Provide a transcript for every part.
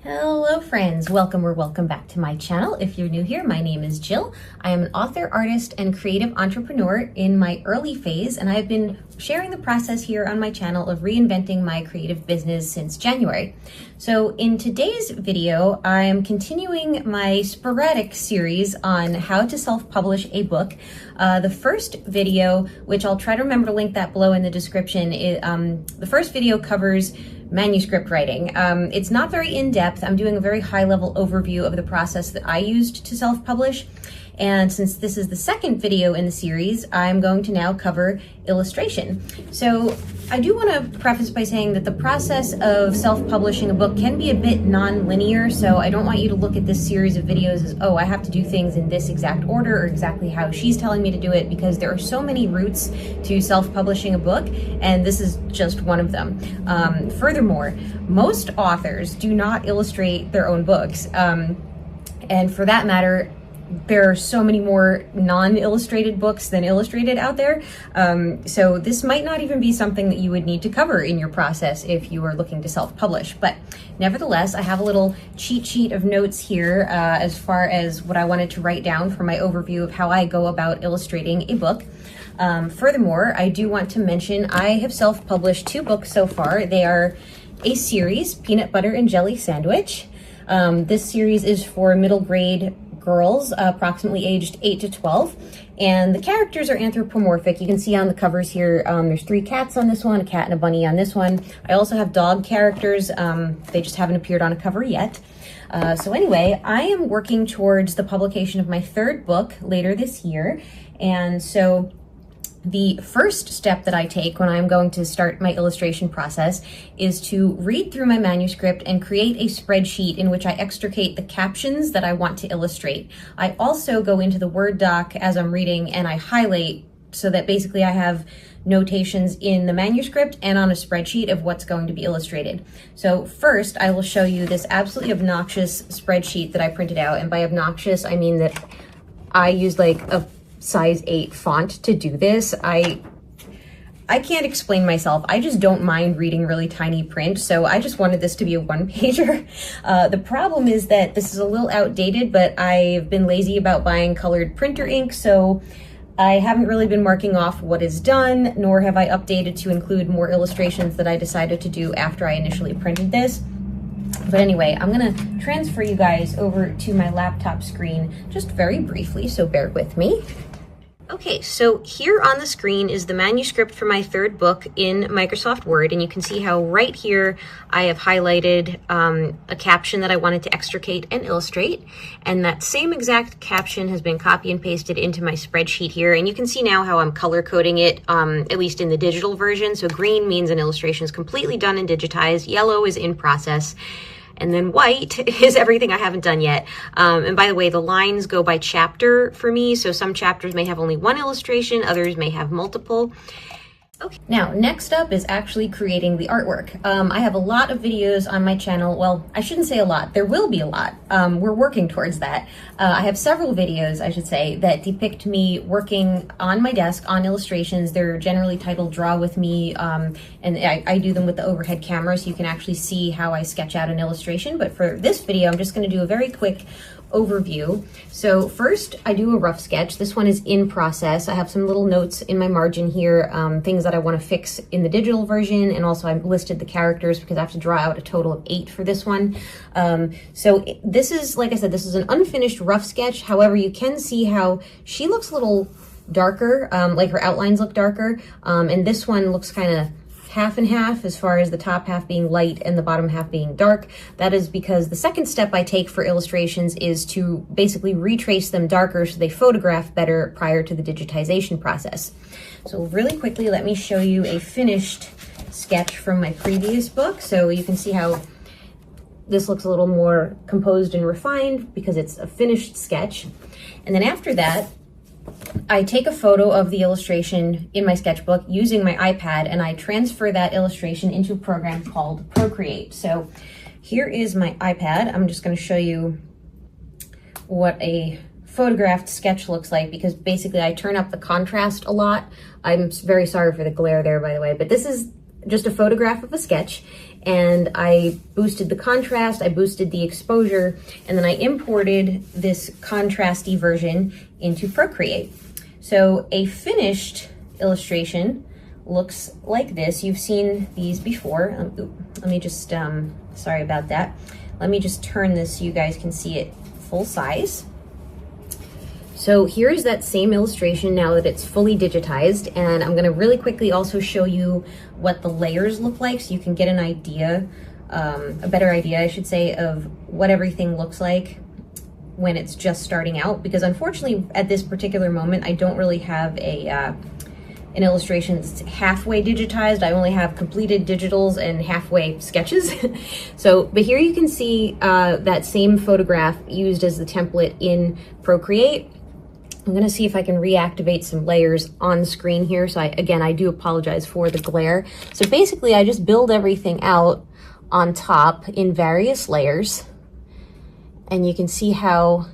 Hello friends, welcome or welcome back to my channel. If you're new here, my name is Jill. I am an author, artist, and creative entrepreneur in my early phase, and I've been sharing the process here on my channel of reinventing my creative business since January. So in today's video, I am continuing my sporadic series on how to self-publish a book. The first video, which I'll try to remember to link that below in the description, the first video covers manuscript writing. It's not very in-depth. I'm doing a very high-level overview of the process that I used to self-publish. And since this is the second video in the series, I'm going to now cover illustration. So I do want to preface by saying that the process of self-publishing a book can be a bit non-linear, so I don't want you to look at this series of videos as, oh, I have to do things in this exact order or exactly how she's telling me to do it, because there are so many routes to self-publishing a book, and this is just one of them. Furthermore, most authors do not illustrate their own books, and for that matter, there are so many more non-illustrated books than illustrated out there. So this might not even be something that you would need to cover in your process if you are looking to self-publish. But nevertheless, I have a little cheat sheet of notes here as far as what I wanted to write down for my overview of how I go about illustrating a book. Furthermore, I do want to mention I have self-published 2 books so far. They are a series, Peanut Butter and Jelly Sandwich. This series is for middle grade girls, approximately aged 8 to 12, and the characters are anthropomorphic. You can see on the covers here, there's 3 cats on this one, a cat and a bunny on this one. I also have dog characters. They just haven't appeared on a cover yet. So anyway, I am working towards the publication of my 3rd book later this year, and so the first step that I take when I'm going to start my illustration process is to read through my manuscript and create a spreadsheet in which I extricate the captions that I want to illustrate. I also go into the Word doc as I'm reading and I highlight so that basically I have notations in the manuscript and on a spreadsheet of what's going to be illustrated. So first, I will show you this absolutely obnoxious spreadsheet that I printed out, and by obnoxious, I mean that I used like a size 8 font to do this. I can't explain myself. I just don't mind reading really tiny print, so I just wanted this to be a 1-pager. The problem is that this is a little outdated, but I've been lazy about buying colored printer ink, so I haven't really been marking off what is done, nor have I updated to include more illustrations that I decided to do after I initially printed this. But anyway, I'm gonna transfer you guys over to my laptop screen just very briefly, so bear with me. Okay, so here on the screen is the manuscript for my 3rd book in Microsoft Word, and you can see how right here I have highlighted a caption that I wanted to extricate and illustrate, and that same exact caption has been copy and pasted into my spreadsheet here, and you can see now how I'm color coding it, at least in the digital version. So green means an illustration is completely done and digitized, yellow is in process, and then white is everything I haven't done yet. And by the way, the lines go by chapter for me, so some chapters may have only 1 illustration, others may have multiple. Okay, now next up is actually creating the artwork. I have a lot of videos on my channel. Well, I shouldn't say a lot. There will be a lot. We're working towards that. I have several videos, I should say, that depict me working on my desk on illustrations. They're generally titled Draw With Me, and I do them with the overhead camera, so you can actually see how I sketch out an illustration. But for this video, I'm just going to do a very quick overview. So first I do a rough sketch. This one is in process. I have some little notes in my margin here, things that I want to fix in the digital version, and also I've listed the characters because I have to draw out a total of 8 for this one. So this is, like I said, this is an unfinished rough sketch. However, you can see how she looks a little darker, like her outlines look darker, and this one looks kind of half and half, as far as the top half being light and the bottom half being dark. That is because the second step I take for illustrations is to basically retrace them darker so they photograph better prior to the digitization process. So really quickly, let me show you a finished sketch from my previous book. So you can see how this looks a little more composed and refined because it's a finished sketch. And then after that, I take a photo of the illustration in my sketchbook using my iPad, and I transfer that illustration into a program called Procreate. So here is my iPad. I'm just going to show you what a photographed sketch looks like, because basically I turn up the contrast a lot. I'm very sorry for the glare there, by the way, but this is just a photograph of a sketch, and I boosted the contrast, I boosted the exposure, and then I imported this contrasty version into Procreate. So a finished illustration looks like this. You've seen these before. Let me just, sorry about that. Let me just turn this so you guys can see it full size. So here's that same illustration now that it's fully digitized, and I'm gonna really quickly also show you what the layers look like so you can get an idea, a better idea, I should say, of what everything looks like when it's just starting out, because unfortunately at this particular moment I don't really have an illustration that's halfway digitized. I only have completed digitals and halfway sketches. But here you can see that same photograph used as the template in Procreate. I'm gonna see if I can reactivate some layers on screen here. So I do apologize for the glare. So basically I just build everything out on top in various layers. And you can see how,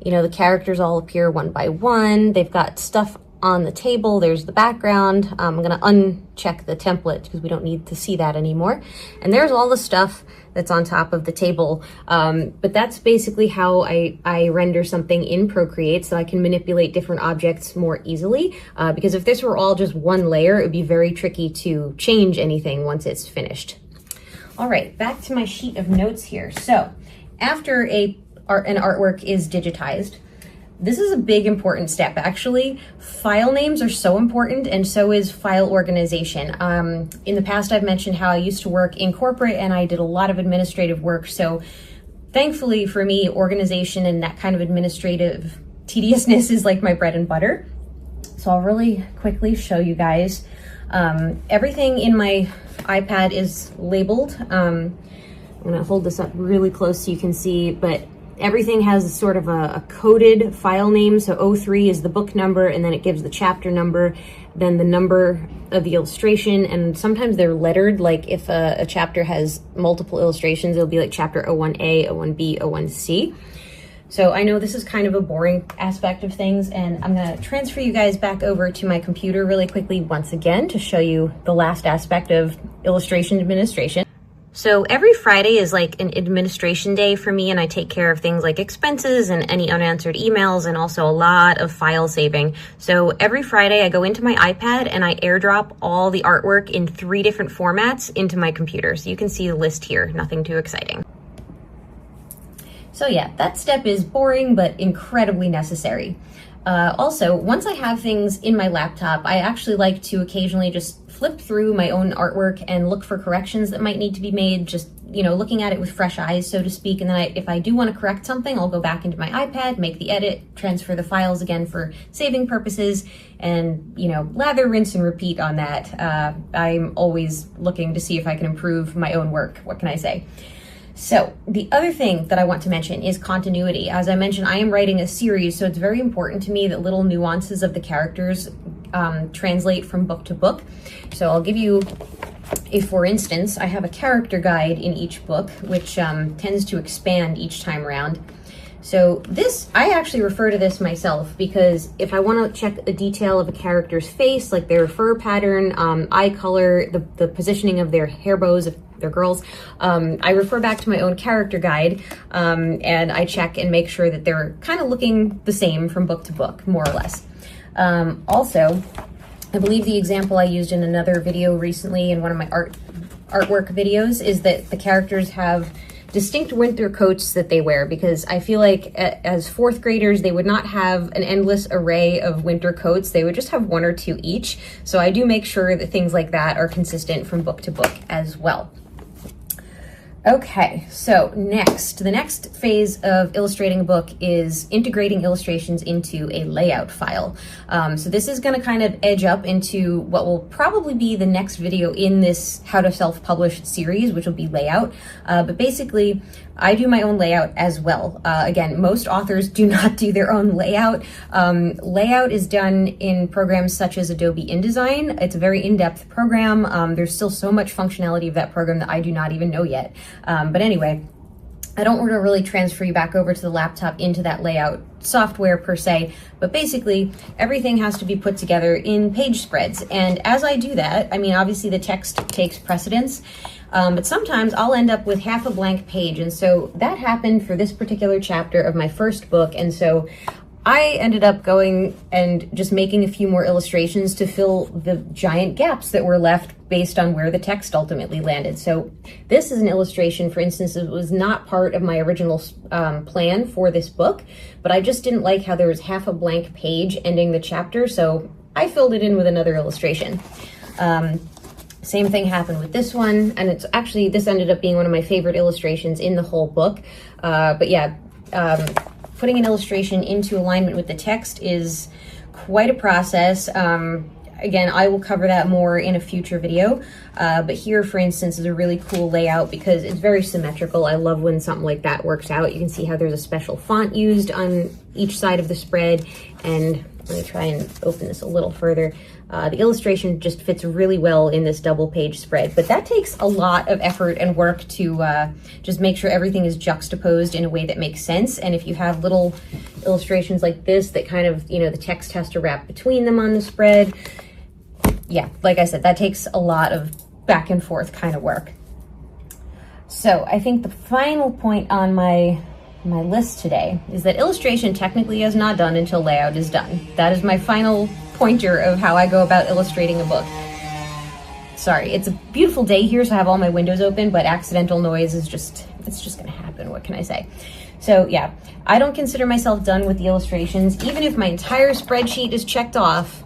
you know, the characters all appear one by one. They've got stuff on the table. There's the background. I'm gonna uncheck the template because we don't need to see that anymore. And there's all the stuff that's on top of the table. But that's basically how I render something in Procreate, so I can manipulate different objects more easily. Because if this were all just one layer, it would be very tricky to change anything once it's finished. All right, back to my sheet of notes here. So after an artwork is digitized, this is a big important step, actually. File names are so important, and so is file organization. In the past, I've mentioned how I used to work in corporate and I did a lot of administrative work. So thankfully for me, organization and that kind of administrative tediousness is like my bread and butter. So I'll really quickly show you guys. Everything in my iPad is labeled. I'm gonna hold this up really close so you can see, but everything has sort of a coded file name. So 03 is the book number, and then it gives the chapter number, then the number of the illustration, and sometimes they're lettered. Like if a chapter has multiple illustrations, it'll be like chapter 01A, 01B, 01C. So I know this is kind of a boring aspect of things, and I'm gonna transfer you guys back over to my computer really quickly once again to show you the last aspect of illustration administration. So every Friday is like an administration day for me, and I take care of things like expenses and any unanswered emails, and also a lot of file saving. So every Friday I go into my iPad and I airdrop all the artwork in 3 different formats into my computer. So you can see the list here, nothing too exciting. So yeah, that step is boring but incredibly necessary. Also, once I have things in my laptop, I actually like to occasionally just flip through my own artwork and look for corrections that might need to be made, just, you know, looking at it with fresh eyes, so to speak. And then if I do want to correct something, I'll go back into my iPad, make the edit, transfer the files again for saving purposes, and, you know, lather, rinse, and repeat on that. I'm always looking to see if I can improve my own work. What can I say? So the other thing that I want to mention is continuity. As I mentioned, I am writing a series, so it's very important to me that little nuances of the characters translate from book to book. So I'll give you for instance, I have a character guide in each book, which tends to expand each time around. So this, I actually refer to this myself, because if I want to check a detail of a character's face, like their fur pattern, eye color, the positioning of their hair bows, if they're girls, I refer back to my own character guide, and I check and make sure that they're kind of looking the same from book to book, more or less. Also, I believe the example I used in another video recently in one of my artwork videos is that the characters have distinct winter coats that they wear, because I feel like as 4th graders, they would not have an endless array of winter coats. They would just have 1 or 2 each. So I do make sure that things like that are consistent from book to book as well. Okay, so the next phase of illustrating a book is integrating illustrations into a layout file. So this is going to kind of edge up into what will probably be the next video in this How to Self-Publish series, which will be layout. But basically, I do my own layout as well. Again, most authors do not do their own layout. Layout is done in programs such as Adobe InDesign. It's a very in-depth program. There's still so much functionality of that program that I do not even know yet. But anyway, I don't want to really transfer you back over to the laptop into that layout software per se, but basically everything has to be put together in page spreads. And as I do that, I mean, obviously the text takes precedence. but sometimes I'll end up with half a blank page. And so that happened for this particular chapter of my first book. And so I ended up going and just making a few more illustrations to fill the giant gaps that were left based on where the text ultimately landed. So this is an illustration, for instance, it was not part of my original plan for this book, but I just didn't like how there was half a blank page ending the chapter, so I filled it in with another illustration. Same thing happened with this one, and it's actually, this ended up being one of my favorite illustrations in the whole book. But yeah, putting an illustration into alignment with the text is quite a process. Again, I will cover that more in a future video, but here, for instance, is a really cool layout because it's very symmetrical. I love when something like that works out. You can see how there's a special font used on each side of the spread, and let me try and open this a little further. The illustration just fits really well in this double page spread, but that takes a lot of effort and work to just make sure everything is juxtaposed in a way that makes sense. And if you have little illustrations like this that kind of, the text has to wrap between them on the spread, yeah, like I said, that takes a lot of back and forth kind of work. So I think the final point on my list today is that illustration technically is not done until layout is done. That is my final pointer of how I go about illustrating a book. Sorry, it's a beautiful day here, so I have all my windows open, but accidental noise is it's just gonna happen. What can I say? So yeah, I don't consider myself done with the illustrations, even if my entire spreadsheet is checked off,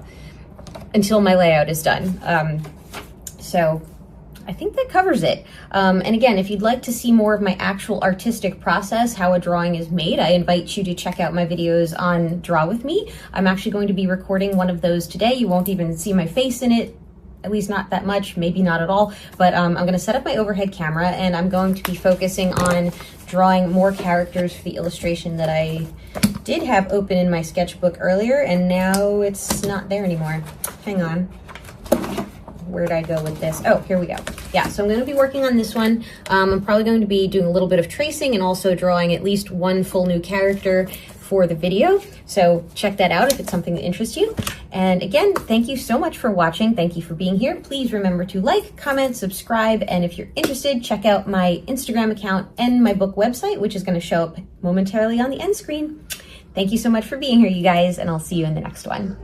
until my layout is done. So I think that covers it. And again, if you'd like to see more of my actual artistic process, how a drawing is made, I invite you to check out my videos on Draw With Me. I'm actually going to be recording one of those today. You won't even see my face in it, at least not that much, maybe not at all. But I'm gonna set up my overhead camera and I'm going to be focusing on drawing more characters for the illustration that I did have open in my sketchbook earlier, and now it's not there anymore. Hang on. Where'd I go with this? Oh, here we go. Yeah, so I'm going to be working on this one. I'm probably going to be doing a little bit of tracing and also drawing at least one full new character for the video. So check that out if it's something that interests you. And again, thank you so much for watching. Thank you for being here. Please remember to like, comment, subscribe, and if you're interested, check out my Instagram account and my book website, which is going to show up momentarily on the end screen. Thank you so much for being here, you guys, and I'll see you in the next one.